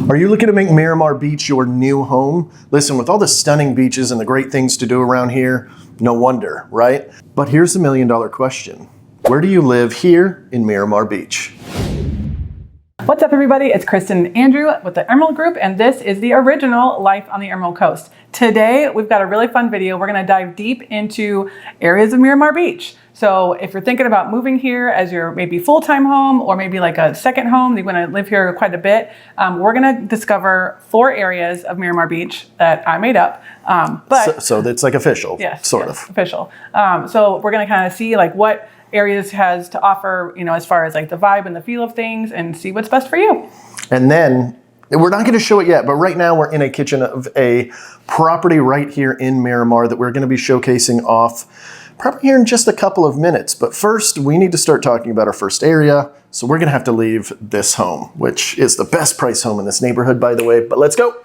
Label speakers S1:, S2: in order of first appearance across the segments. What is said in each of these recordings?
S1: Are you looking to make Miramar Beach your new home? Listen, with all the stunning beaches and the great things to do around here, no wonder, right? But here's the million-dollar question. Where do you live here in Miramar Beach?
S2: What's up, everybody? It's Kristen and Andrew with the Emerald Group, and this is the original Life on the Emerald Coast. Today, we've got a really fun video. We're gonna dive deep into areas of Miramar Beach. So if you're thinking about moving here as your maybe full-time home or maybe like a second home, you're gonna live here quite a bit, we're gonna discover 4 areas of Miramar Beach that I made up.
S1: So it's like official,
S2: yes,
S1: sort
S2: yes,
S1: of.
S2: official. So we're gonna kind of see like what areas has to offer, you know, as far as like the vibe and the feel of things, and see what's best for you.
S1: And then, we're not going to show it yet, but right now we're in a kitchen of a property right here in Miramar that we're going to be showcasing off probably here in just a couple of minutes. But first, we need to start talking about our first area. So we're going to have to leave this home, which is the best price home in this neighborhood, by the way. But let's go.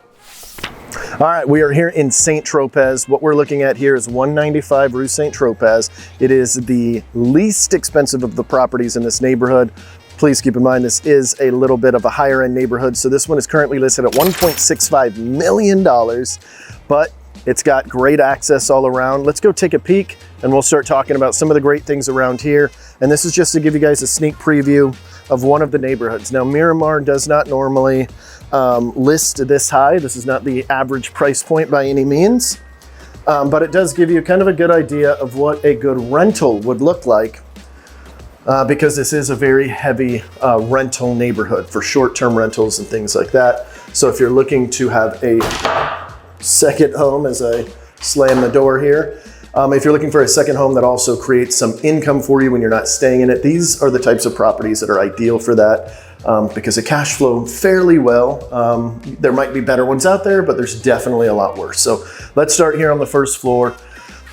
S1: All right, we are here in St. Tropez. What we're looking at here is 195 Rue St. Tropez. It is the least expensive of the properties in this neighborhood. Please keep in mind, this is a little bit of a higher end neighborhood. So this one is currently listed at $1.65 million, but it's got great access all around. Let's go take a peek and we'll start talking about some of the great things around here. And this is just to give you guys a sneak preview of one of the neighborhoods. Now, Miramar does not normally list this high. This is not the average price point by any means, but it does give you kind of a good idea of what a good rental would look like, because this is a very heavy rental neighborhood for short-term rentals and things like that. So if you're looking to have a second home, as I slam the door here, if you're looking for a second home that also creates some income for you when you're not staying in it, these are the types of properties that are ideal for that, because they cash flow fairly well. There might be better ones out there, but there's definitely a lot worse. So let's start here on the first floor.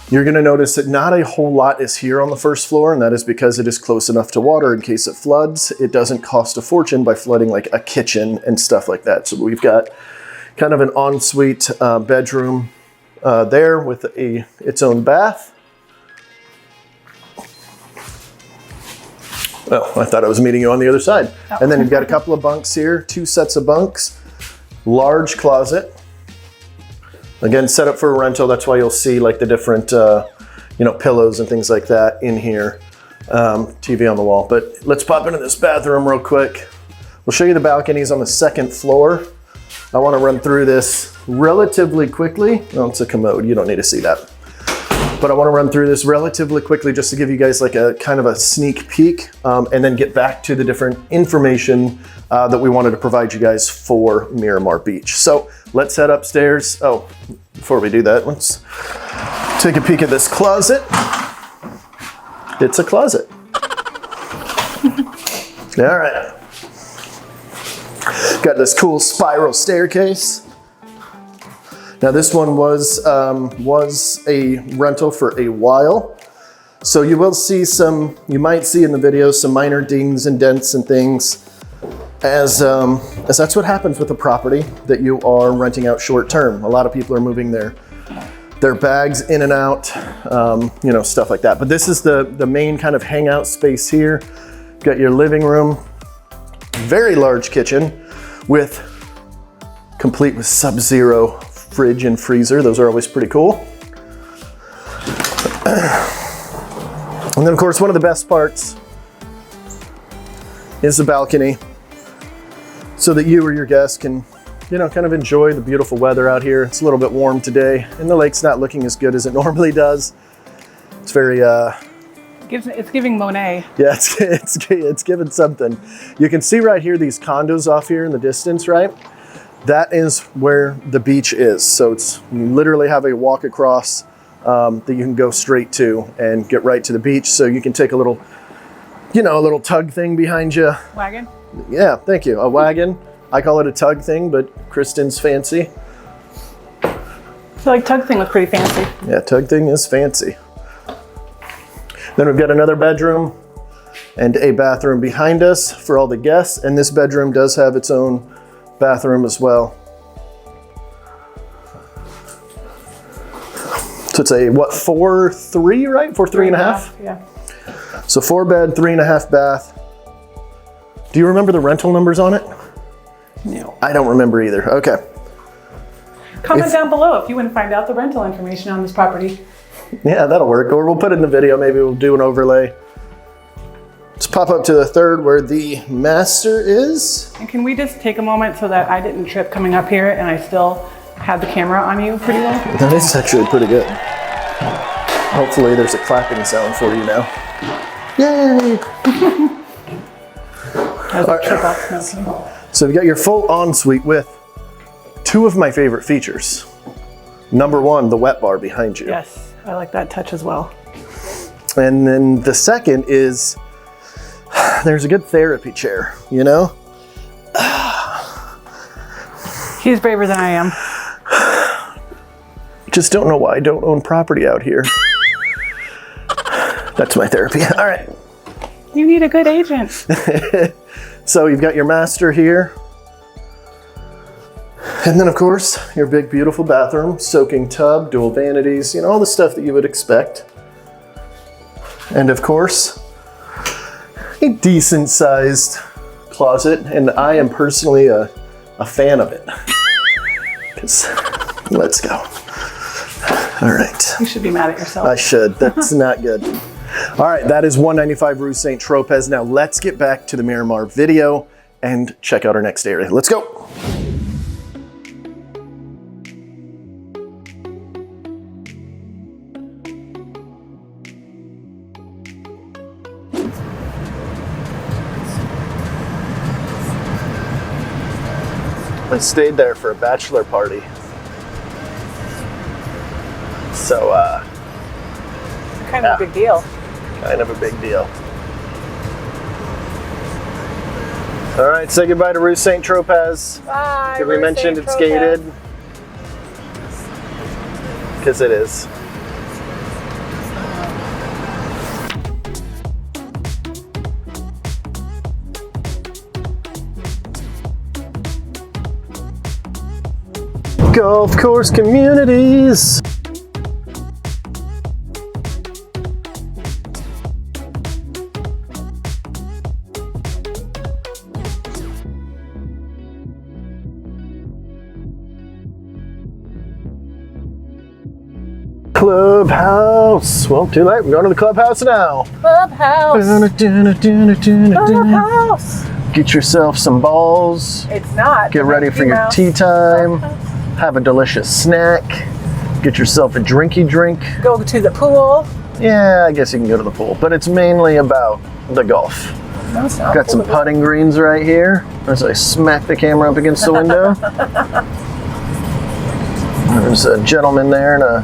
S1: You're gonna notice that not a whole lot is here on the first floor, and that is because it is close enough to water in case it floods. It doesn't cost a fortune by flooding like a kitchen and stuff like that. So we've got kind of an ensuite bedroom there with its own bath. Oh, I thought I was meeting you on the other side. Oh. And then you've got a couple of bunks here, 2 sets of bunks, large closet. Again, set up for a rental. That's why you'll see like the different, you know, pillows and things like that in here. TV on the wall. But let's pop into this bathroom real quick. We'll show you the balconies on the second floor. I want to run through this relatively quickly. Oh, it's a commode. You don't need to see that. But I want to run through this relatively quickly just to give you guys like a kind of a sneak peek, and then get back to the different information that we wanted to provide you guys for Miramar Beach. So let's head upstairs. Oh, before we do that, let's take a peek at this closet. It's a closet. All right. Got this cool spiral staircase. Now this one was a rental for a while. So you will see you might see in the video some minor dings and dents and things, as that's what happens with a property that you are renting out short term. A lot of people are moving their bags in and out, you know, stuff like that. But this is the main kind of hangout space here. Got your living room, very large kitchen complete with sub-zero fridge and freezer. Those are always pretty cool. And then of course, one of the best parts is the balcony, so that you or your guests can, you know, kind of enjoy the beautiful weather out here. It's a little bit warm today and the lake's not looking as good as it normally does. It's very,
S2: It's giving Monet.
S1: yeah, it's giving something. You can see right here, these condos off here in the distance, right? That is where the beach is. So you literally have a walk across that you can go straight to and get right to the beach. So you can take a little, you know, a little tug thing behind you.
S2: Wagon?
S1: Yeah, thank you. A wagon. I call it a tug thing, but Kristen's fancy.
S2: I feel like tug thing was pretty fancy.
S1: Yeah, tug thing is fancy. Then we've got another bedroom and a bathroom behind us for all the guests. And this bedroom does have its own bathroom as well. So it's a, what, 4-3, right? 4-3.5?
S2: Yeah.
S1: So 4 bed, 3.5 bath. Do you remember the rental numbers on it?
S2: No.
S1: I don't remember either. Okay.
S2: Comment down below if you want to find out the rental information on this property.
S1: Yeah, that'll work. Or we'll put it in the video. Maybe we'll do an overlay. Let's pop up to the third where the master is.
S2: And can we just take a moment so that I didn't trip coming up here and I still had the camera on you pretty well?
S1: That is actually pretty good. Hopefully there's a clapping sound for you now. Yay!
S2: As I trip up smoking.
S1: So you've got your full ensuite with two of my favorite features. Number one, the wet bar behind you.
S2: Yes, I like that touch as well.
S1: And then the second is, there's a good therapy chair, you know?
S2: He's braver than I am.
S1: Just don't know why I don't own property out here. That's my therapy. All right.
S2: You need a good agent.
S1: So you've got your master here. And then of course, your big beautiful bathroom, soaking tub, dual vanities, you know, all the stuff that you would expect. And of course, a decent sized closet. And I am personally a fan of it. 'Cause, let's go. All right.
S2: You should be mad at yourself.
S1: I should. That's not good. All right, that is 195 Rue St. Tropez. Now let's get back to the Miramar video and check out our next area. Let's go. I stayed there for a bachelor party. So,
S2: kind of a big deal.
S1: kind of a big deal. All right, say goodbye to Rue St. Tropez.
S2: Bye.
S1: Did we mention it's gated? Because it is. Golf course communities. Clubhouse. Well, too late. We're going to the clubhouse now.
S2: Clubhouse. Clubhouse.
S1: Get yourself some balls.
S2: It's not.
S1: Get ready for your tea time. Have a delicious snack. Get yourself a drinky drink.
S2: Go to the pool.
S1: Yeah, I guess you can go to the pool, but it's mainly about the golf.
S2: No, it's not.
S1: Got some putting greens right here as I smack the camera up against the window. There's a gentleman there and a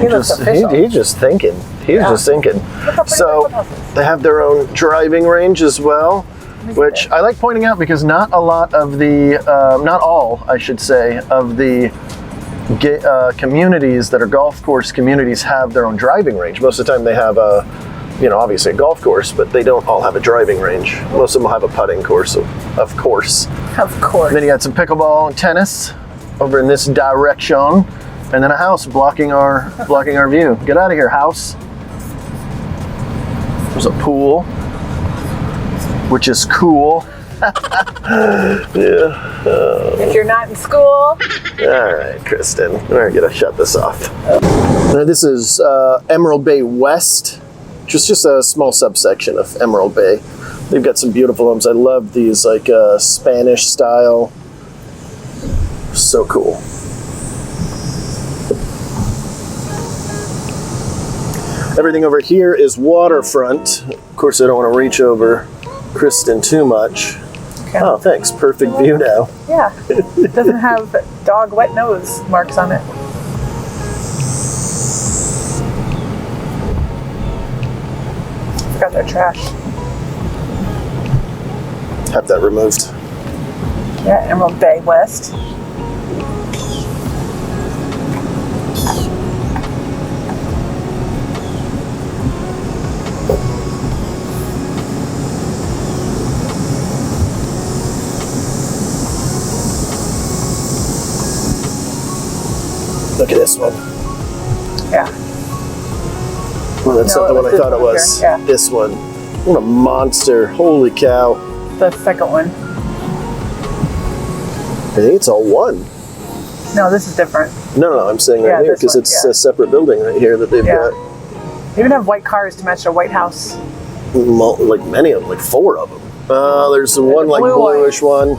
S2: He looks official.
S1: he's just thinking. He's just thinking. So they have their own driving range as well, which I like pointing out because not a lot of the, not all, I should say, of the communities that are golf course communities have their own driving range. Most of the time they have a, you know, obviously a golf course, but they don't all have a driving range. Most of them will have a putting course, of course.
S2: Of course.
S1: And then you got some pickleball and tennis over in this direction. And then a house blocking our view. Get out of here, house. There's a pool, which is cool. Yeah.
S2: If you're not in school.
S1: All right, Kristen, we're gonna shut this off. Now, this is Emerald Bay West, just a small subsection of Emerald Bay. They've got some beautiful homes. I love these, like Spanish style. So cool. Everything over here is waterfront. Of course, I don't want to reach over Kristen too much. Okay. Oh, thanks. Perfect view now.
S2: Yeah. It doesn't have dog wet nose marks on it. Forgot their trash.
S1: Have that removed.
S2: Yeah, Emerald Bay West.
S1: Look at this one.
S2: Yeah.
S1: Well, that's not the one I thought it was.
S2: Yeah.
S1: This one. What a monster. Holy cow.
S2: The second one.
S1: think it's all one.
S2: No, this is different.
S1: No, I'm saying right here because it's a separate building right here that they've got.
S2: They even have white cars to match their White House.
S1: Like many of them, like 4 of them. There's the one like bluish one.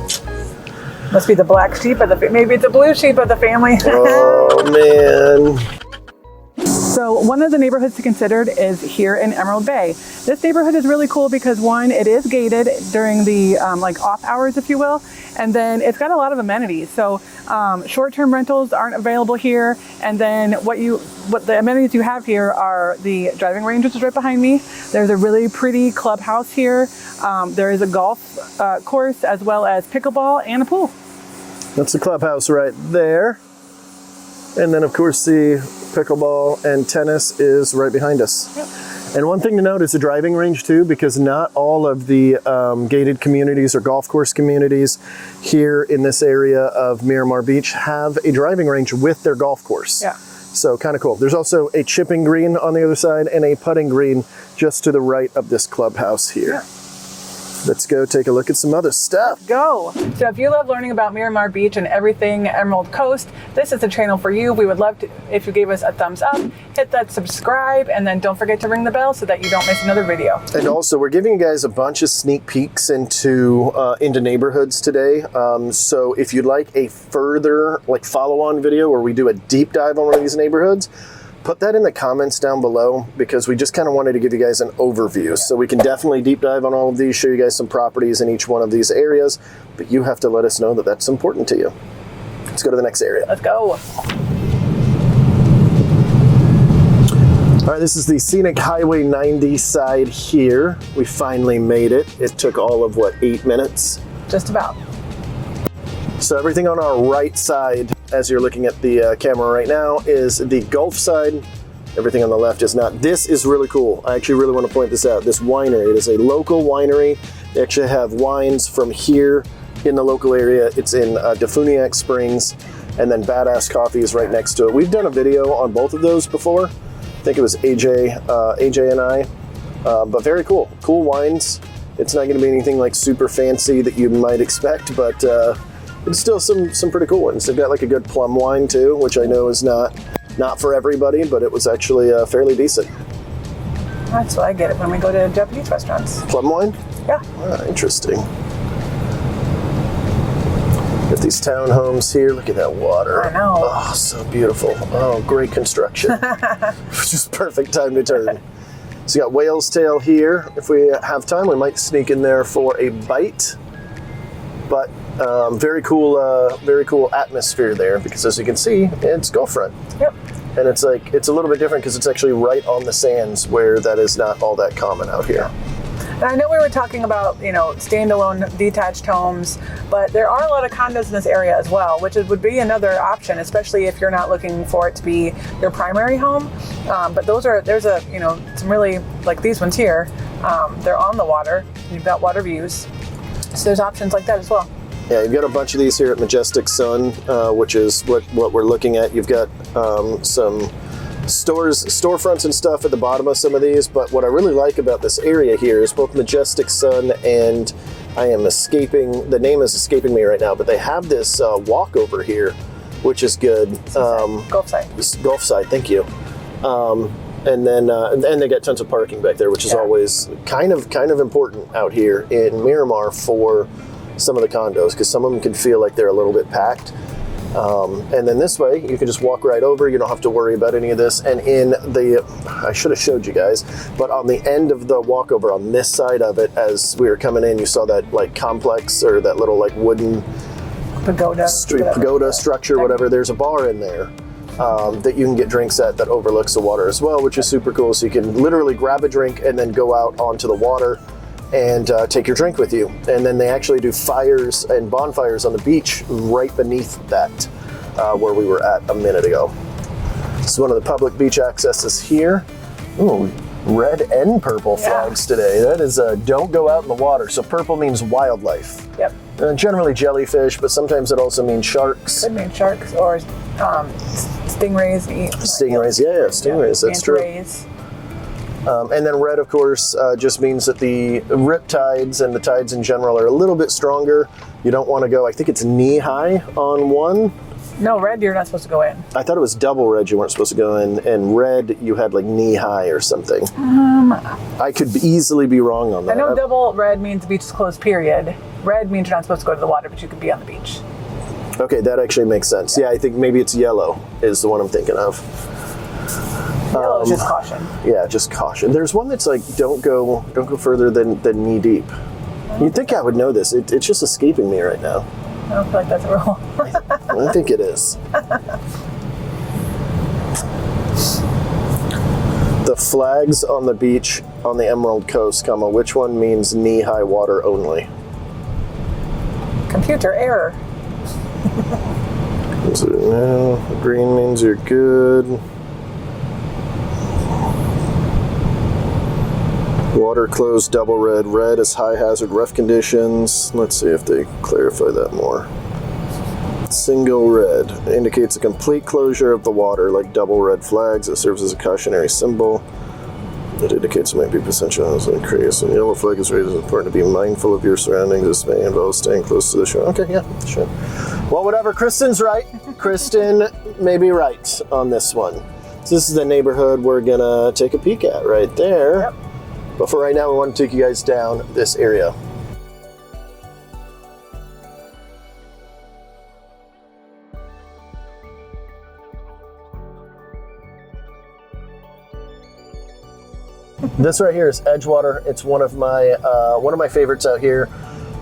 S2: Must be the black sheep of the maybe it's a blue sheep of the family.
S1: Oh man.
S2: So one of the neighborhoods to consider is here in Emerald Bay. This neighborhood is really cool because one, it is gated during the like off hours, if you will, and then it's got a lot of amenities. So short-term rentals aren't available here, and then what the amenities you have here are the driving range, which is right behind me. There's a really pretty clubhouse here. There is a golf course as well as pickleball and a pool.
S1: That's the clubhouse right there. And then, of course, the pickleball and tennis is right behind us. Yep. And one thing to note is the driving range, too, because not all of the gated communities or golf course communities here in this area of Miramar Beach have a driving range with their golf course.
S2: Yeah.
S1: So kind of cool. There's also a chipping green on the other side and a putting green just to the right of this clubhouse here. Yeah. Let's go take a look at some other stuff.
S2: Go. So if you love learning about Miramar Beach and everything Emerald Coast, this is the channel for you. We would love to if you gave us a thumbs up, hit that subscribe, and then don't forget to ring the bell so that you don't miss another video. And
S1: also, we're giving you guys a bunch of sneak peeks into neighborhoods today. So if you'd like a further follow-on video where we do a deep dive on one of these neighborhoods, put that in the comments down below because we just kind of wanted to give you guys an overview. So we can definitely deep dive on all of these, show you guys some properties in each one of these areas, but you have to let us know that that's important to you. Let's go to the next area.
S2: Let's go.
S1: All right, this is the Scenic Highway 90 side here. We finally made it. It took all of, 8 minutes?
S2: Just about.
S1: So everything on our right side, as you're looking at the camera right now, is the Gulf side. Everything on the left is not. This is really cool. I actually really want to point this out. This winery, it is a local winery. They actually have wines from here in the local area. It's in Defuniak Springs, and then Badass Coffee is right next to it. We've done a video on both of those before. I think it was AJ and I, but very cool. Cool wines. It's not going to be anything like super fancy that you might expect, but it's still some pretty cool ones. They've got like a good plum wine too, which I know is not for everybody, but it was actually fairly decent.
S2: That's what I get it when we go to Japanese restaurants.
S1: Plum wine?
S2: Yeah.
S1: Ah, interesting. Got these townhomes here. Look at that water.
S2: I know.
S1: Oh, so beautiful. Oh, great construction. Just perfect time to turn. So you got Whale's Tail here. If we have time, we might sneak in there for a bite. But very cool atmosphere there because, as you can see, it's Gulffront. Yep. And it's a little bit different because it's actually right on the sands where that is not all that common out here.
S2: And I know we were talking about, standalone detached homes, but there are a lot of condos in this area as well, which would be another option, especially if you're not looking for it to be your primary home. But there's some really, like these ones here, they're on the water. You've got water views. So there's options like that as well.
S1: Yeah, you've got a bunch of these here at Majestic Sun, which is what we're looking at. You've got some storefronts and stuff at the bottom of some of these, but what I really like about this area here is both Majestic Sun and the name is escaping me right now, but they have this walkover here, which is good.
S2: Gulf side.
S1: Gulf side, thank you. And then they got tons of parking back there, which is always kind of important out here in Miramar for some of the condos, because some of them can feel like they're a little bit packed. And then this way, you can just walk right over. You don't have to worry about any of this. And I should have showed you guys, but on the end of the walkover on this side of it, as we were coming in, you saw that complex or that little wooden pagoda structure, whatever. There's a bar in there that you can get drinks at that overlooks the water as well, which is super cool. So you can literally grab a drink and then go out onto the water and take your drink with you. And then they actually do fires and bonfires on the beach right beneath that, where we were at a minute ago. This is one of the public beach accesses here. Ooh, red and purple flags today. That is don't go out in the water. So purple means wildlife. Yep. Generally jellyfish, but sometimes it also means sharks.
S2: Could mean sharks or stingrays.
S1: Stingrays, yeah, stingrays, that's true. And then red, of course, just means that the rip tides and the tides in general are a little bit stronger. You don't want to go, I think it's knee high on one.
S2: No, red, you're not supposed to go in.
S1: I thought it was double red you weren't supposed to go in, and red you had like knee high or something. I could easily be wrong on that.
S2: I know double red means the beach is closed, period. Red means you're not supposed to go to the water, but you can be on the beach.
S1: Okay, that actually makes sense. Yeah, I think maybe it's yellow is the one I'm thinking of.
S2: Yellow is just caution.
S1: Yeah, just caution. There's one that's like don't go further than knee deep. You'd think I would know this. It's just escaping me right now.
S2: I don't feel like that's a rule.
S1: I think it is. The flags on the beach on the Emerald Coast, which one means knee-high water only?
S2: Computer error.
S1: So, no, green means you're good. Water closed, double red. Red is high hazard, rough conditions. Let's see if they clarify that more. Single red indicates a complete closure of the water, like double red flags. It serves as a cautionary symbol. It indicates it might be potential as an increase. And yellow flag is raised. It's important to be mindful of your surroundings. This may involve staying close to the shore. Okay, yeah, sure. Well, whatever. Kristen's right. Kristen may be right on this one. So this is the neighborhood we're gonna take a peek at right there.
S2: Yep.
S1: But for right now, we want to take you guys down this area. This right here is Edgewater. It's one of my favorites out here.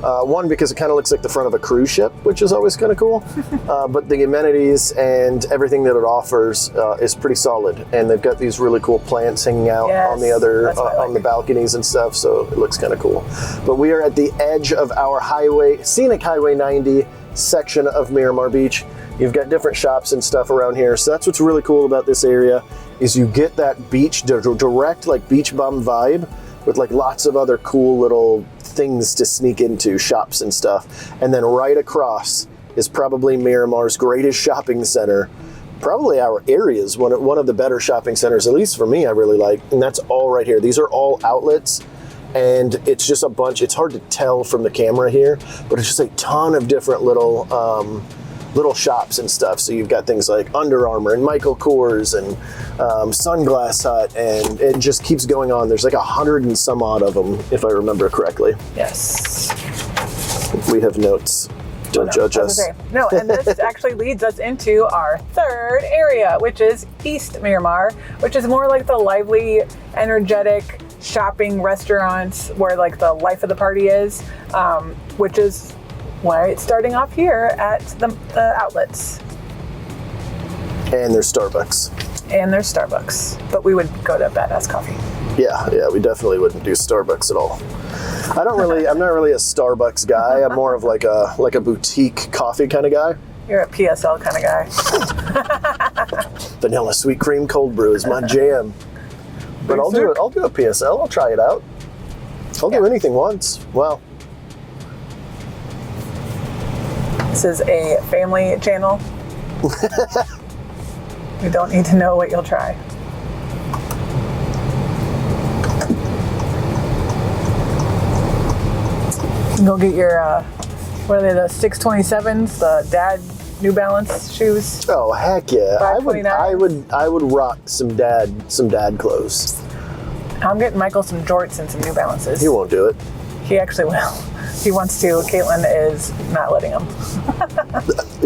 S1: One, because it kind of looks like the front of a cruise ship, which is always kind of cool. But the amenities and everything that it offers is pretty solid. And they've got these really cool plants hanging out on the other on the balconies and stuff. So it looks kind of cool. But we are at the edge of our highway, Scenic Highway 90 section of Miramar Beach. You've got different shops and stuff around here. So that's what's really cool about this area is you get that beach direct like beach bum vibe with like lots of other cool little things to sneak into, shops and stuff. And then right across is probably Miramar's greatest shopping center. Probably our area's one of the better shopping centers, at least for me, I really like. And that's all right here. These are all outlets. And it's just a bunch, it's hard to tell from the camera here, but it's just a ton of different little shops and stuff. So you've got things like Under Armour and Michael Kors and Sunglass Hut, and it just keeps going on. There's like 100 and some odd of them, if I remember correctly.
S2: Yes.
S1: We have notes. Don't judge us.
S2: No, and this actually leads us into our third area, which is East Miramar, which is more like the lively, energetic shopping restaurants where like the life of the party is, which is why it's starting off here at the outlets.
S1: And there's Starbucks.
S2: But we would go to Badass Coffee.
S1: Yeah, we definitely wouldn't do Starbucks at all. I'm not really a Starbucks guy. I'm more of like a boutique coffee kind of guy.
S2: You're a PSL kind of guy.
S1: Vanilla sweet cream cold brew is my jam. But I'll do a PSL. I'll try it out. I'll do anything once. Wow.
S2: This is a family channel. You don't need to know what you'll try. Go get your, what are they, the 627s, the dad New Balance shoes.
S1: Oh heck yeah!
S2: $5.29.
S1: I would rock some dad clothes.
S2: I'm getting Michael some jorts and some New Balances.
S1: He won't do it.
S2: He actually will. He wants to. Caitlin is not letting him.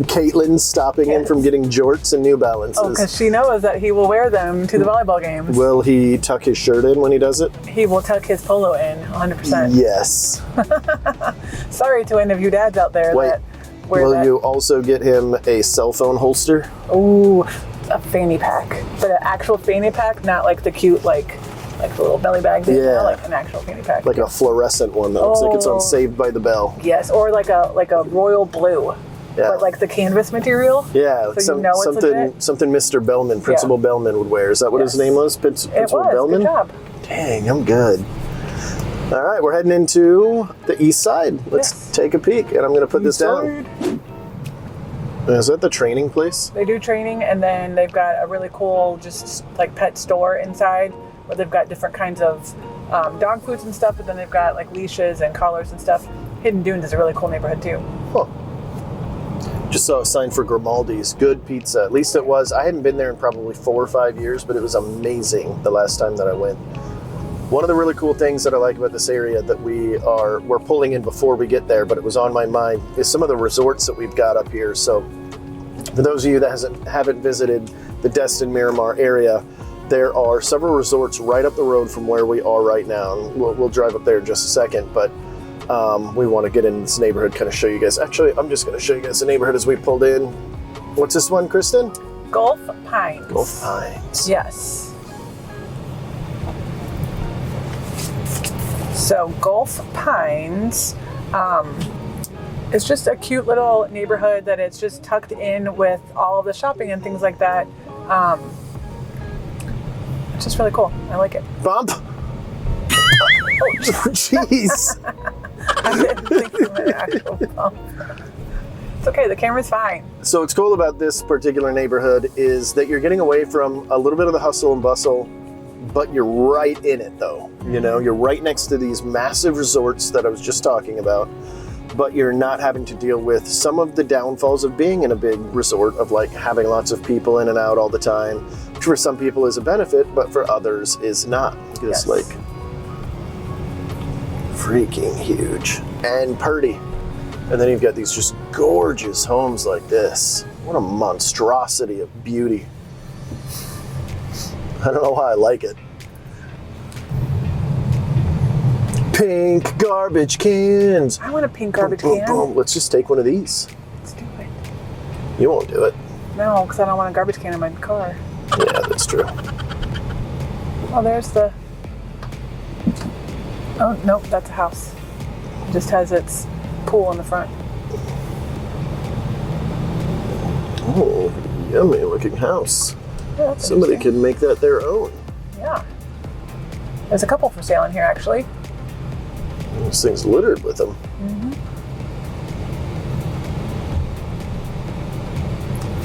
S1: Caitlin's stopping him from getting jorts and New Balances.
S2: Oh, because she knows that he will wear them to the volleyball games.
S1: Will he tuck his shirt in when he does it?
S2: He will tuck his polo in, 100%.
S1: Yes.
S2: Sorry to any of you dads out there that wear
S1: will
S2: that.
S1: you also get him a cell phone holster?
S2: Ooh, a fanny pack. But an actual fanny pack, not like the cute, like the little belly bag thing.
S1: Yeah.
S2: Like an actual fanny pack.
S1: Like a fluorescent one that looks like it's on Saved by the Bell.
S2: Yes, or like a royal blue.
S1: Yeah.
S2: But like the canvas material.
S1: Yeah,
S2: so you know
S1: something Mr. Bellman, Principal Bellman would wear. Is that what his name was? Principal Bellman?
S2: Good job.
S1: Dang, I'm good. All right, we're heading into the east side. Let's take a peek, and I'm going to put this down. Is that the training place?
S2: They do training, and then they've got a really cool just like pet store inside where they've got different kinds of dog foods and stuff, but then they've got like leashes and collars and stuff. Hidden Dunes is a really cool neighborhood too.
S1: Huh. Just saw a sign for Grimaldi's. Good pizza. At least it was. I hadn't been there in probably 4 or 5 years, but it was amazing the last time that I went. One of the really cool things that I like about this area that we're pulling in before we get there, but it was on my mind, is some of the resorts that we've got up here. So for those of you that haven't visited the Destin Miramar area, there are several resorts right up the road from where we are right now. And we'll drive up there in just a second, but we want to get in this neighborhood, kind of show you guys. Actually, I'm just going to show you guys the neighborhood as we pulled in. What's this one, Kristen?
S2: Gulf Pines.
S1: Gulf Pines.
S2: Yes. So Gulf Pines is just a cute little neighborhood that it's just tucked in with all of the shopping and things like that. It's just really cool. I like it.
S1: Bump. Oh, jeez.
S2: I didn't think it was an actual bump. It's okay, the camera's fine.
S1: So what's cool about this particular neighborhood is that you're getting away from a little bit of the hustle and bustle, but you're right in it though. You know, you're right next to these massive resorts that I was just talking about, but you're not having to deal with some of the downfalls of being in a big resort, of like having lots of people in and out all the time, which for some people is a benefit, but for others is not. It's like freaking huge and pretty. And then you've got these just gorgeous homes like this. What a monstrosity of beauty. I don't know why I like it. Pink garbage cans.
S2: I want a pink garbage
S1: boom,
S2: can.
S1: Boom, boom. Let's just take one of these.
S2: Let's do it.
S1: You won't do it.
S2: No, because I don't want a garbage can in my car.
S1: Yeah, that's true.
S2: Oh, there's the... Oh, nope, that's a house. It just has its pool in the front.
S1: Oh, yummy looking house.
S2: Yeah,
S1: Somebody can make that their own.
S2: Yeah. There's a couple for sale in here, actually.
S1: This thing's littered with them.
S2: Mm-hmm.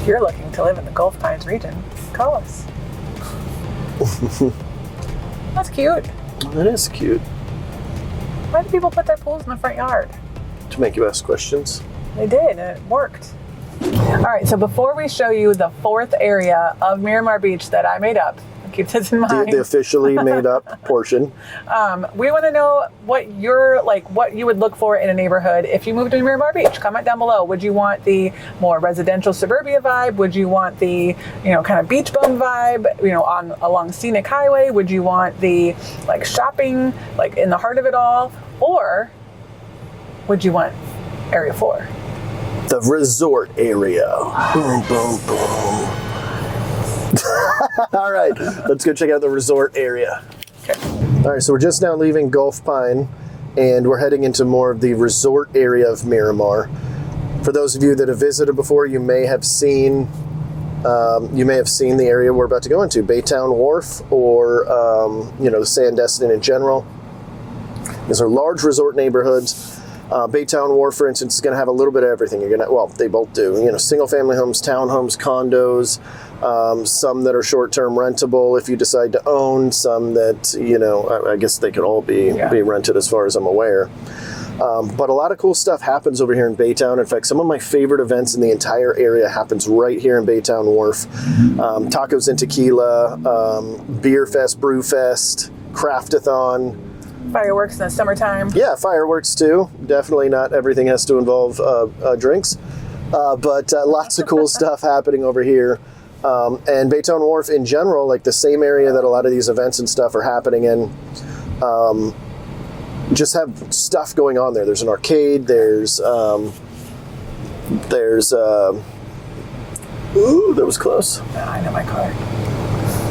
S2: If you're looking to live in the Gulf Pines region, call us. That's cute.
S1: That is cute.
S2: Why do people put their pools in the front yard?
S1: To make you ask questions.
S2: They did, and it worked. All right, so before we show you the fourth area of Miramar Beach that I made up, keep this in mind.
S1: The officially made up portion.
S2: We want to know what what you would look for in a neighborhood if you moved to Miramar Beach. Comment down below. Would you want the more residential suburbia vibe? Would you want the, kind of beach bum vibe, along Scenic Highway? Would you want the shopping, in the heart of it all? Or would you want Area 4?
S1: The resort area. Boom, boom, boom. All right, let's go check out the resort area.
S2: Okay.
S1: All right, so we're just now leaving Gulf Pine, and we're heading into more of the resort area of Miramar. For those of you that have visited before, you may have seen the area we're about to go into, Baytown Warf, or the Destin in general. These are large resort neighborhoods. Baytown Warf, for instance, is going to have a little bit of everything. They both do. Single-family homes, townhomes, condos, some that are short-term rentable if you decide to own, some that, I guess they could all be rented as far as I'm aware. But a lot of cool stuff happens over here in Baytown. In fact, some of my favorite events in the entire area happens right here in Baytown Warf. Tacos and tequila, beer fest, brew fest, craftathon.
S2: Fireworks in the summertime.
S1: Yeah, fireworks too. Definitely not everything has to involve drinks, but lots of cool stuff happening over here. And Baytown Warf in general, the same area that a lot of these events and stuff are happening in, just have stuff going on there. There's an arcade. Ooh, that was close.
S2: I know my car.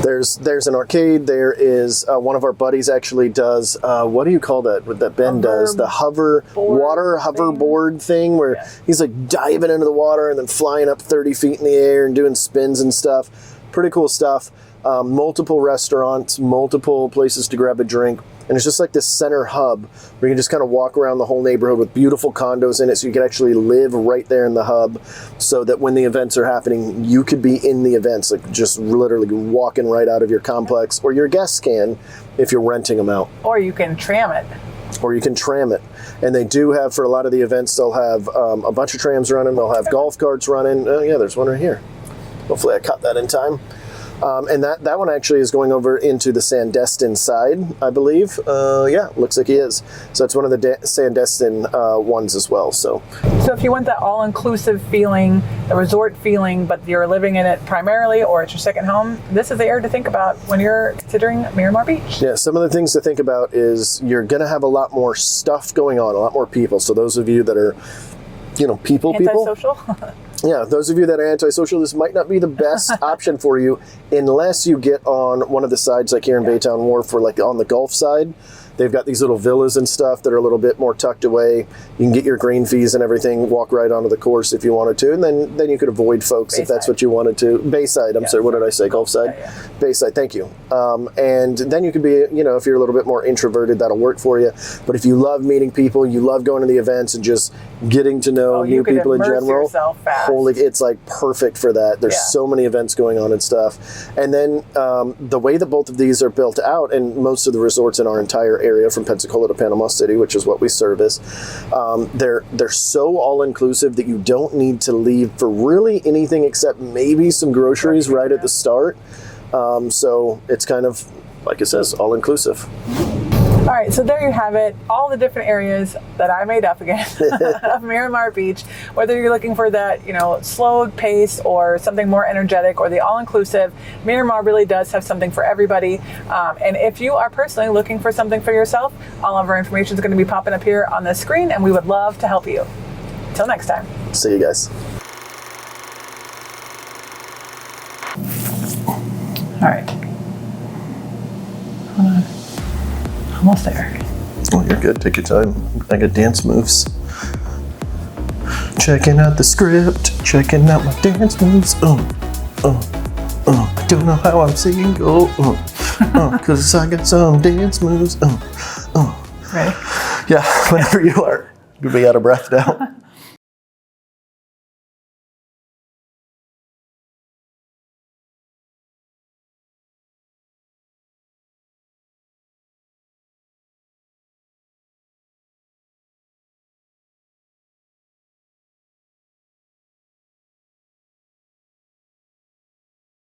S1: There's an arcade. There is one of our buddies actually does what do you call that? What that Ben does? The hoverboard thing where he's diving into the water and then flying up 30 feet in the air and doing spins and stuff. Pretty cool stuff. Multiple restaurants, multiple places to grab a drink. And it's just like this center hub where you can just kind of walk around the whole neighborhood with beautiful condos in it, so you can actually live right there in the hub, so that when the events are happening, you could be in the events, like just literally walking right out of your complex, or your guests can if you're renting them out.
S2: Or you can tram it.
S1: Or you can tram it. And they do have, for a lot of the events, they'll have a bunch of trams running, they'll have golf carts running. Oh yeah, there's one right here. Hopefully I caught that in time. And that one actually is going over into the Destin side, I believe. Yeah, looks like he is. So that's one of the Destin ones as well. So
S2: if you want that all-inclusive feeling, the resort feeling, but you're living in it primarily, or it's your second home, this is the area to think about when you're considering Miramar Beach.
S1: Yeah, some of the things to think about is you're going to have a lot more stuff going on, a lot more people. So those of you that are, people.
S2: Antisocial?
S1: Yeah, those of you that are antisocial, this might not be the best option for you unless you get on one of the sides, like here in Baytown Warf, or like on the Gulf side. They've got these little villas and stuff that are a little bit more tucked away. You can get your green fees and everything, walk right onto the course if you wanted to, and then you could avoid folks if that's what you wanted to. Bayside, I'm sorry, what did I say? Gulf side?
S2: Yeah.
S1: Bayside, thank you. And then you could be, if you're a little bit more introverted, that'll work for you. But if you love meeting people, you love going to the events and just getting to know new people in general, it's like perfect for that. There's so many events going on and stuff. And then the way that both of these are built out, and most of the resorts in our entire area from Pensacola to Panama City, which is what we service, they're so all-inclusive that you don't need to leave for really anything except maybe some groceries right at the start. So it's kind of, like it says, all-inclusive.
S2: All right, so there you have it. All the different areas that I made up again of Miramar Beach, whether you're looking for that, slowed pace or something more energetic, or the all-inclusive, Miramar really does have something for everybody. And if you are personally looking for something for yourself, all of our information is going to be popping up here on the screen, and we would love to help you. Until next time.
S1: See you guys.
S2: All right. Hold on. Almost there.
S1: Oh, you're good. Take your time. I got dance moves. Checking out the script. Checking out my dance moves. I don't know how I'm single. Cause I got some dance moves.
S2: Ready?
S1: Yeah, whenever you are. You'll be out of breath now.